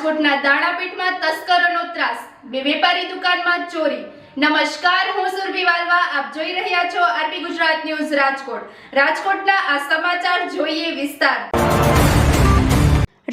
રાજકોટના દાણાપીઠમાં તસ્કરોનો ત્રાસ, બે વેપારી દુકાનમાં ચોરી। નમસ્કાર, હું સુરભી વાલવા, આપ જોઈ રહ્યા છો આરપી ગુજરાત ન્યૂઝ રાજકોટ। રાજકોટના આ સમાચાર જોઈએ વિસ્તાર।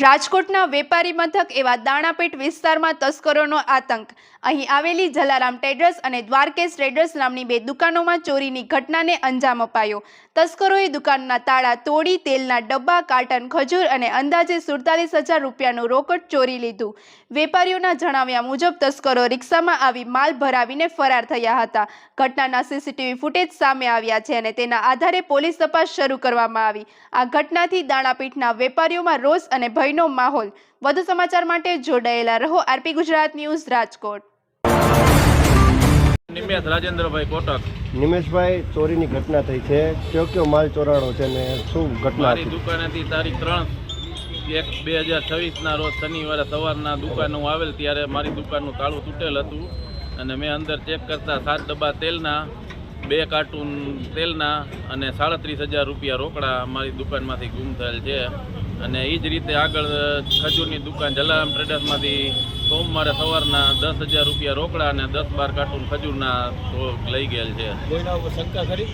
રાજકોટના વેપારી મથક એવા દાણાપીઠ વિસ્તારમાં તસ્કરોનો આતંક। અહીં આવેલી જલારામ ટ્રેડર્સ અને દ્વારકેશ ટ્રેડર્સ નામની બે દુકાનોમાં ચોરીની ઘટનાને અંજામ અપાયો। તસ્કરોએ દુકાનના તાળા તોડી તેલના ડબ્બા, કાર્ટન ખજૂર અને અંદાજે 47,000 રૂપિયાનું રોકડ ચોરી લીધું। વેપારીઓના જણાવ્યા મુજબ તસ્કરો રિક્ષામાં આવી માલ ભરાવીને ફરાર થયા હતા। ઘટનાના સીસીટીવી ફૂટેજ સામે આવ્યા છે અને તેના આધારે પોલીસ તપાસ શરૂ કરવામાં આવી। આ ઘટનાથી દાણાપીઠના વેપારીઓમાં રોષ અને ભયનો માહોલ। વધુ સમાચાર માટે જોડાયેલા રહો આરપી ગુજરાત ન્યૂઝ રાજકોટ। નિમેશ રાજેન્દ્રભાઈ કોટક। નિમેશભાઈ, ચોરીની ઘટના થઈ છે, કયો માલ ચોરાણો છે ને શું ઘટના? મારી દુકાનેથી તારીખ 3/1/2026 રોજ શનિવારે સવારના દુકાન હું આવેલ ત્યારે મારી દુકાનનું તાળું તૂટેલ હતું અને મેં અંદર ચેક કરતા 7 ડબ્બા તેલના, 2 કાર્ટૂન તેલના અને 37,000 રૂપિયા રોકડા મારી દુકાનમાંથી ગુમ થયેલ છે। અને એ જ રીતે આગળ ખજૂરની દુકાન જલારામ ટ્રેડર્સમાંથી સોમવારે સવારના 10,000 રૂપિયા રોકડા અને 10-12 કાર્ટૂન ખજૂરના લઈ ગયેલ છે। કોઈના ઉપર શંકા ખરી?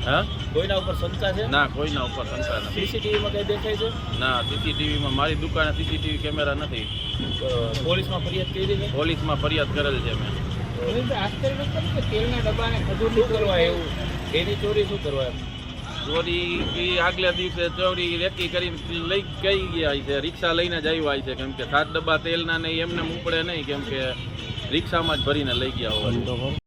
હા, કોઈના ઉપર શંકા છે? ના, કોઈના ઉપર શંકા નથી। સીસીટીવીમાં કંઈ દેખાય છે? ના, સીસીટીવીમાં મારી દુકાને સીસીટીવી કેમેરા નથી। પોલીસમાં ફરિયાદ કરી છે? પોલીસમાં ફરિયાદ કરેલ છે મેં। આશ્ચર્ય નથી થતું કે તેલના ડબ્બાને ખજૂર શું કરવા એવું? એની ચોરી શું કરવા એમ? ચોરી એ આગલા દિવસે ચોરી રેકી કરીને લઈ ગઈ ગયા છે, રિક્ષા લઈને જ આવ્યા છે, કેમ કે 7 ડબ્બા તેલના ને એમને ઉપડે નહીં, કેમ કે રિક્ષામાં જ ભરીને લઈ ગયા હોય।